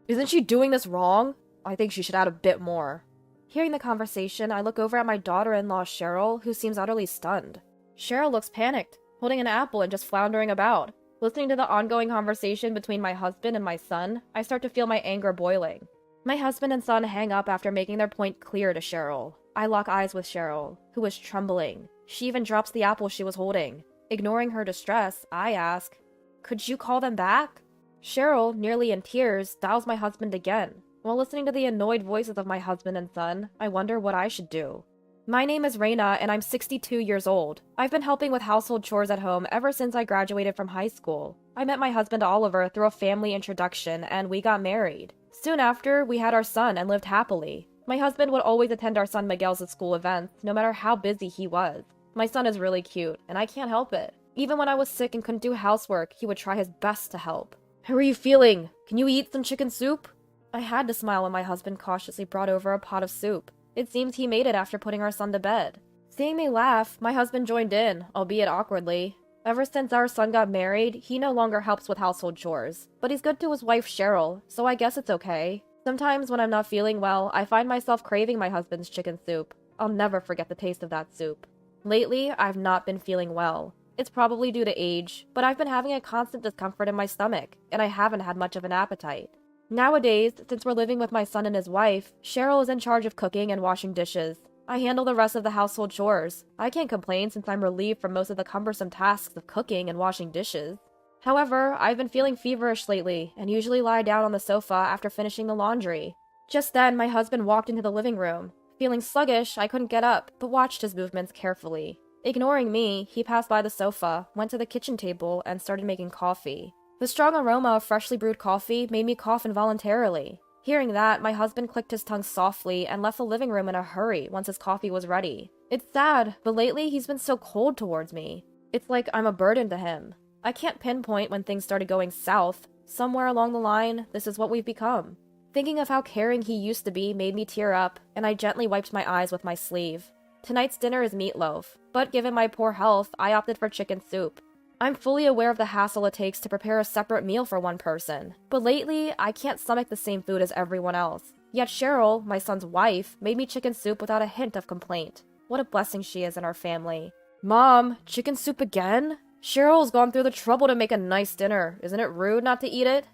Isn't she doing this wrong? I think she should add a bit more. Hearing the conversation, I look over at my daughter-in-law Cheryl, who seems utterly stunned. Cheryl looks panicked, holding an apple and just floundering about. Listening to the ongoing conversation between my husband and my son, I start to feel my anger boiling. My husband and son hang up after making their point clear to Cheryl. I lock eyes with Cheryl, who was trembling. She even drops the apple she was holding. Ignoring her distress, I ask, "Could you call them back?" Cheryl, nearly in tears, dials my husband again. While listening to the annoyed voices of my husband and son, I wonder what I should do. My name is Reina, and I'm 62 years old. I've been helping with household chores at home ever since I graduated from high school. I met my husband Oliver through a family introduction, and we got married. Soon after, we had our son and lived happily. My husband would always attend our son Miguel's school events, no matter how busy he was. My son is really cute, and I can't help it. Even when I was sick and couldn't do housework, he would try his best to help. "How are you feeling? Can you eat some chicken soup?" I had to smile when my husband cautiously brought over a pot of soup. It seems he made it after putting our son to bed. Seeing me laugh, my husband joined in, albeit awkwardly. Ever since our son got married, he no longer helps with household chores. But he's good to his wife Cheryl, so I guess it's okay. Sometimes when I'm not feeling well, I find myself craving my husband's chicken soup. I'll never forget the taste of that soup. Lately, I've not been feeling well. It's probably due to age, but I've been having a constant discomfort in my stomach, and I haven't had much of an appetite. Nowadays, since we're living with my son and his wife, Cheryl is in charge of cooking and washing dishes. I handle the rest of the household chores. I can't complain since I'm relieved from most of the cumbersome tasks of cooking and washing dishes. However, I've been feeling feverish lately, and usually lie down on the sofa after finishing the laundry. Just then, my husband walked into the living room. Feeling sluggish, I couldn't get up, but watched his movements carefully. Ignoring me, he passed by the sofa, went to the kitchen table, and started making coffee. The strong aroma of freshly brewed coffee made me cough involuntarily. Hearing that, my husband clicked his tongue softly and left the living room in a hurry once his coffee was ready. It's sad, but lately he's been so cold towards me. It's like I'm a burden to him. I can't pinpoint when things started going south. Somewhere along the line, this is what we've become. Thinking of how caring he used to be made me tear up, and I gently wiped my eyes with my sleeve. Tonight's dinner is meatloaf, but given my poor health, I opted for chicken soup. I'm fully aware of the hassle it takes to prepare a separate meal for one person, but lately, I can't stomach the same food as everyone else. Yet Cheryl, my son's wife, made me chicken soup without a hint of complaint. What a blessing she is in our family. "Mom, chicken soup again? Cheryl's gone through the trouble to make a nice dinner. Isn't it rude not to eat it?"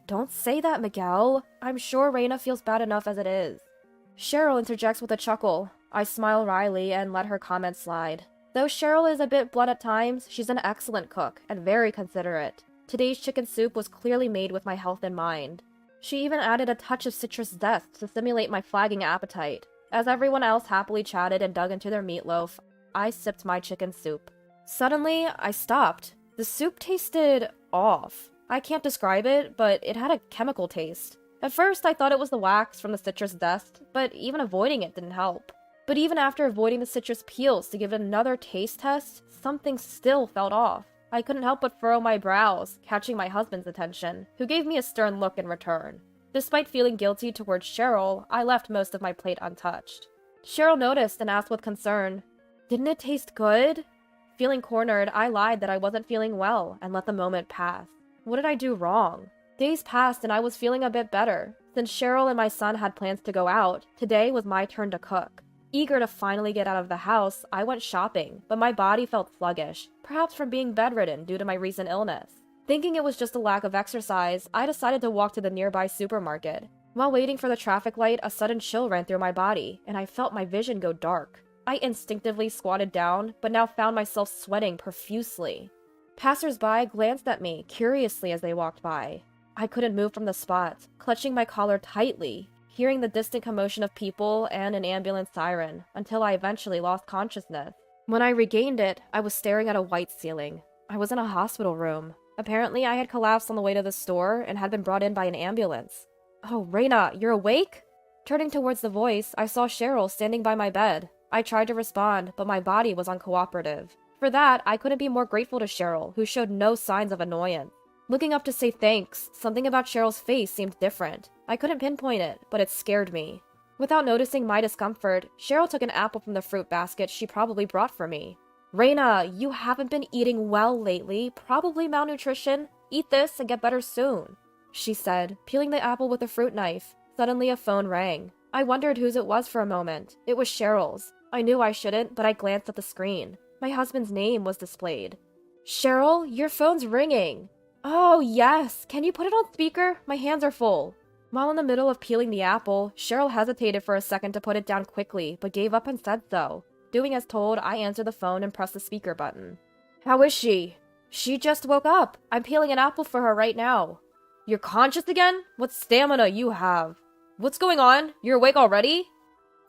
"Don't say that, Miguel. I'm sure Reina feels bad enough as it is." Cheryl interjects with a chuckle. I smile wryly and let her comment slide. Though Cheryl is a bit blunt at times, she's an excellent cook and very considerate. Today's chicken soup was clearly made with my health in mind. She even added a touch of citrus zest to simulate my flagging appetite. As everyone else happily chatted and dug into their meatloaf, I sipped my chicken soup. Suddenly, I stopped. The soup tasted off. I can't describe it, but it had a chemical taste. At first, I thought it was the wax from the citrus zest, but even avoiding it didn't help. But even after avoiding the citrus peels to give it another taste test, something still felt off. I couldn't help but furrow my brows, catching my husband's attention, who gave me a stern look in return. Despite feeling guilty towards Cheryl, I left most of my plate untouched. Cheryl noticed and asked with concern, "Didn't it taste good?" Feeling cornered, I lied that I wasn't feeling well and let the moment pass. What did I do wrong? Days passed and I was feeling a bit better. Since Cheryl and my son had plans to go out, today was my turn to cook. Eager to finally get out of the house, I went shopping, but my body felt sluggish, perhaps from being bedridden due to my recent illness. Thinking it was just a lack of exercise, I decided to walk to the nearby supermarket. While waiting for the traffic light, a sudden chill ran through my body, and I felt my vision go dark. I instinctively squatted down, but now found myself sweating profusely. Passers-by glanced at me curiously as they walked by. I couldn't move from the spot, clutching my collar tightly, hearing the distant commotion of people and an ambulance siren, until I eventually lost consciousness. When I regained it, I was staring at a white ceiling. I was in a hospital room. Apparently, I had collapsed on the way to the store and had been brought in by an ambulance. "Oh, Reina, you're awake?" Turning towards the voice, I saw Cheryl standing by my bed. I tried to respond, but my body was uncooperative. For that, I couldn't be more grateful to Cheryl, who showed no signs of annoyance. Looking up to say thanks, something about Cheryl's face seemed different. I couldn't pinpoint it, but it scared me. Without noticing my discomfort, Cheryl took an apple from the fruit basket she probably brought for me. "Reina, you haven't been eating well lately, probably malnutrition. Eat this and get better soon." she said, peeling the apple with a fruit knife. Suddenly a phone rang. I wondered whose it was for a moment. It was Cheryl's. I knew I shouldn't, but I glanced at the screen. My husband's name was displayed. Cheryl, your phone's ringing. Oh, yes. Can you put it on speaker? My hands are full. While in the middle of peeling the apple, Cheryl hesitated for a second to put it down quickly, but gave up and said so. Doing as told, I answered the phone and pressed the speaker button. How is she? She just woke up. I'm peeling an apple for her right now. You're conscious again? What stamina you have. What's going on? You're awake already?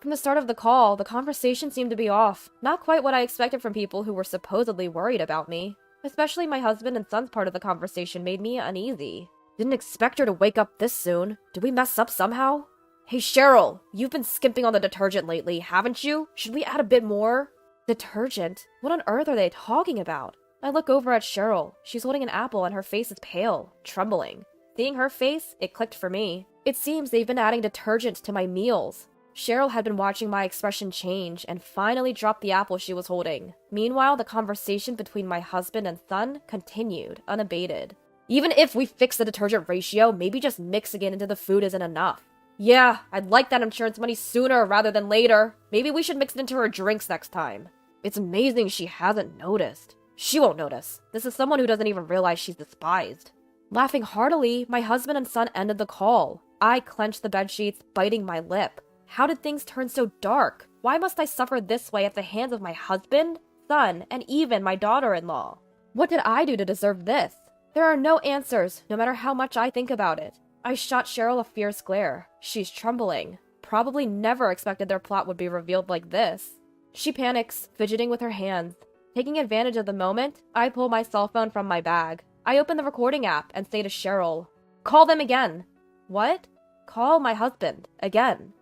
From the start of the call, the conversation seemed to be off. Not quite what I expected from people who were supposedly worried about me. Especially my husband and son's part of the conversation made me uneasy. Didn't expect her to wake up this soon. Did we mess up somehow? Hey Cheryl, you've been skimping on the detergent lately, haven't you? Should we add a bit more? Detergent? What on earth are they talking about? I look over at Cheryl. She's holding an apple and her face is pale, trembling. Seeing her face, it clicked for me. It seems they've been adding detergent to my meals. Cheryl had been watching my expression change and finally dropped the apple she was holding. Meanwhile, the conversation between my husband and son continued, unabated. Even if we fix the detergent ratio, maybe just mixing it into the food isn't enough. Yeah, I'd like that insurance money sooner rather than later. Maybe we should mix it into her drinks next time. It's amazing she hasn't noticed. She won't notice. This is someone who doesn't even realize she's despised. Laughing heartily, my husband and son ended the call. I clenched the bedsheets, biting my lip. How did things turn so dark? Why must I suffer this way at the hands of my husband, son, and even my daughter-in-law? What did I do to deserve this? There are no answers, no matter how much I think about it. I shot Cheryl a fierce glare. She's trembling. Probably never expected their plot would be revealed like this. She panics, fidgeting with her hands. Taking advantage of the moment, I pull my cell phone from my bag. I open the recording app and say to Cheryl, "Call them again." What? Call my husband. Again.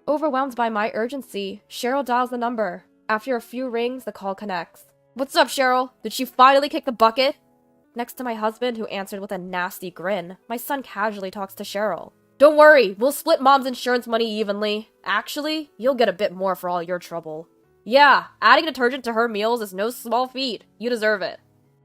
Overwhelmed by my urgency, Cheryl dials the number. After a few rings, the call connects. What's up, Cheryl? Did she finally kick the bucket? Next to my husband, who answered with a nasty grin, my son casually talks to Cheryl. Don't worry, we'll split mom's insurance money evenly. Actually, you'll get a bit more for all your trouble. Yeah, adding detergent to her meals is no small feat. You deserve it.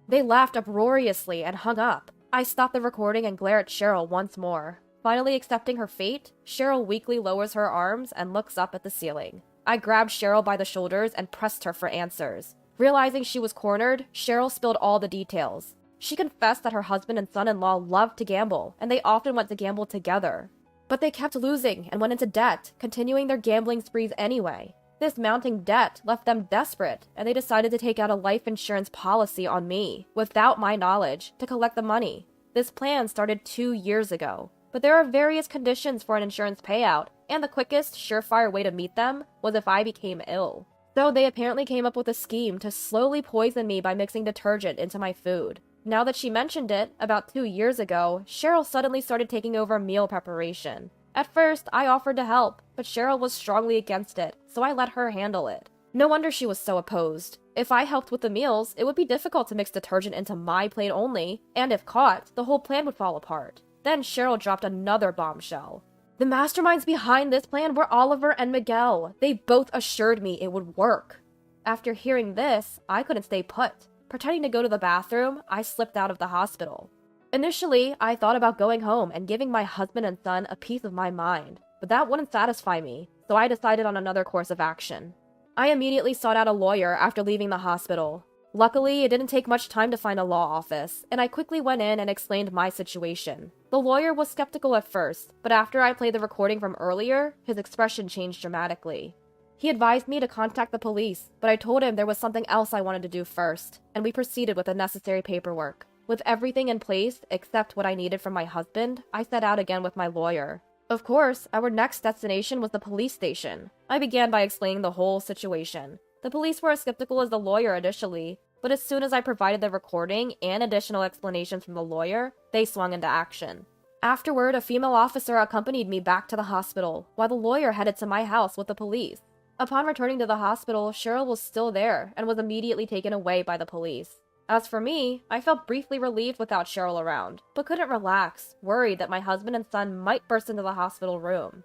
They laughed uproariously and hung up. I stop the recording and glare at Cheryl once more. Finally accepting her fate, Cheryl weakly lowers her arms and looks up at the ceiling. I grabbed Cheryl by the shoulders and pressed her for answers. Realizing she was cornered, Cheryl spilled all the details. She confessed that her husband and son-in-law loved to gamble, and they often went to gamble together. But they kept losing and went into debt, continuing their gambling sprees anyway. This mounting debt left them desperate, and they decided to take out a life insurance policy on me, without my knowledge, to collect the money. This plan started 2 years ago. But there are various conditions for an insurance payout, and the quickest, surefire way to meet them was if I became ill. So they apparently came up with a scheme to slowly poison me by mixing detergent into my food. Now that she mentioned it, about 2 years ago, Cheryl suddenly started taking over meal preparation. At first, I offered to help, but Cheryl was strongly against it, so I let her handle it. No wonder she was so opposed. If I helped with the meals, it would be difficult to mix detergent into my plate only, and if caught, the whole plan would fall apart. Then Cheryl dropped another bombshell. The masterminds behind this plan were Oliver and Miguel. They both assured me it would work. After hearing this, I couldn't stay put. Pretending to go to the bathroom, I slipped out of the hospital. Initially, I thought about going home and giving my husband and son a piece of my mind, but that wouldn't satisfy me, so I decided on another course of action. I immediately sought out a lawyer after leaving the hospital. Luckily, it didn't take much time to find a law office, and I quickly went in and explained my situation. The lawyer was skeptical at first, but after I played the recording from earlier, his expression changed dramatically. He advised me to contact the police, but I told him there was something else I wanted to do first, and we proceeded with the necessary paperwork. With everything in place, except what I needed from my husband, I set out again with my lawyer. Of course, our next destination was the police station. I began by explaining the whole situation. The police were as skeptical as the lawyer initially, but as soon as I provided the recording and additional explanations from the lawyer, they swung into action. Afterward, a female officer accompanied me back to the hospital, while the lawyer headed to my house with the police. Upon returning to the hospital, Cheryl was still there and was immediately taken away by the police. As for me, I felt briefly relieved without Cheryl around, but couldn't relax, worried that my husband and son might burst into the hospital room.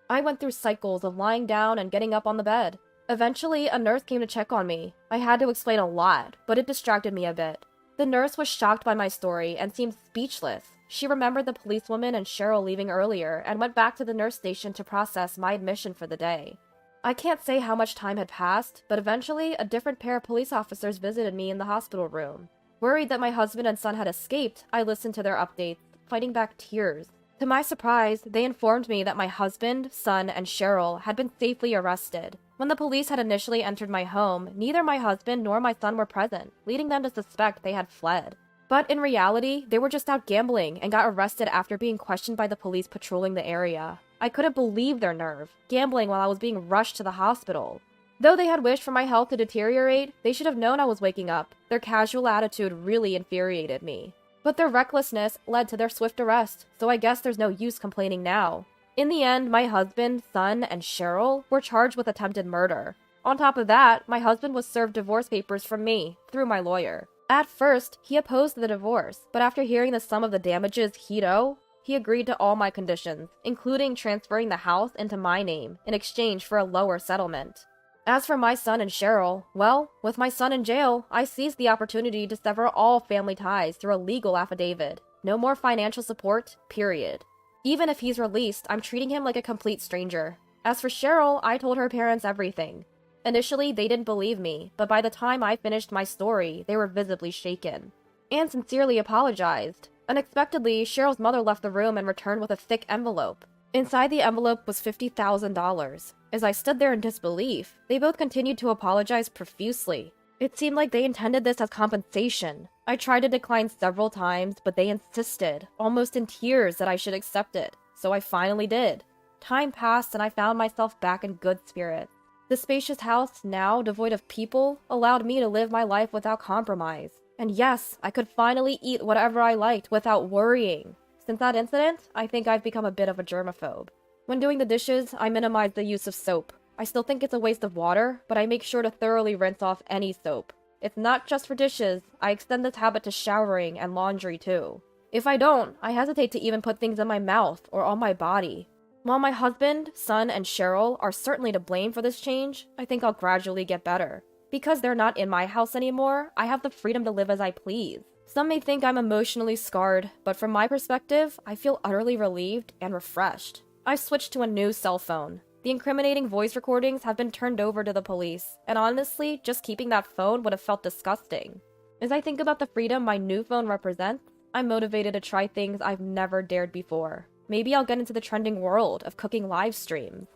I went through cycles of lying down and getting up on the bed. Eventually, a nurse came to check on me. I had to explain a lot, but it distracted me a bit. The nurse was shocked by my story and seemed speechless. She remembered the policewoman and Cheryl leaving earlier and went back to the nurse station to process my admission for the day. I can't say how much time had passed, but eventually a different pair of police officers visited me in the hospital room. Worried that my husband and son had escaped, I listened to their updates, fighting back tears. To my surprise, they informed me that my husband, son, and Cheryl had been safely arrested. When the police had initially entered my home, neither my husband nor my son were present, leading them to suspect they had fled. But in reality, they were just out gambling and got arrested after being questioned by the police patrolling the area. I couldn't believe their nerve, gambling while I was being rushed to the hospital. Though they had wished for my health to deteriorate, they should have known I was waking up. Their casual attitude really infuriated me. But their recklessness led to their swift arrest, so I guess there's no use complaining now. In the end, my husband, son, and Cheryl were charged with attempted murder. On top of that, my husband was served divorce papers from me, through my lawyer. At first, he opposed the divorce, but after hearing the sum of the damages he'd owe, he agreed to all my conditions, including transferring the house into my name in exchange for a lower settlement. As for my son and Cheryl, well, with my son in jail, I seized the opportunity to sever all family ties through a legal affidavit. No more financial support, period. Even if he's released, I'm treating him like a complete stranger. As for Cheryl, I told her parents everything. Initially, they didn't believe me, but by the time I finished my story, they were visibly shaken. And sincerely apologized. Unexpectedly, Cheryl's mother left the room and returned with a thick envelope. Inside the envelope was $50,000. As I stood there in disbelief, they both continued to apologize profusely. It seemed like they intended this as compensation. I tried to decline several times, but they insisted, almost in tears, that I should accept it, so I finally did. Time passed and I found myself back in good spirits. The spacious house, now devoid of people, allowed me to live my life without compromise. And yes, I could finally eat whatever I liked without worrying. Since that incident, I think I've become a bit of a germaphobe. When doing the dishes, I minimize the use of soap. I still think it's a waste of water, but I make sure to thoroughly rinse off any soap. It's not just for dishes, I extend this habit to showering and laundry too. If I don't, I hesitate to even put things in my mouth or on my body. While my husband, son, and Cheryl are certainly to blame for this change, I think I'll gradually get better. Because they're not in my house anymore, I have the freedom to live as I please. Some may think I'm emotionally scarred, but from my perspective, I feel utterly relieved and refreshed. I've switched to a new cell phone. The incriminating voice recordings have been turned over to the police, and honestly, just keeping that phone would have felt disgusting. As I think about the freedom my new phone represents, I'm motivated to try things I've never dared before. Maybe I'll get into the trending world of cooking live streams.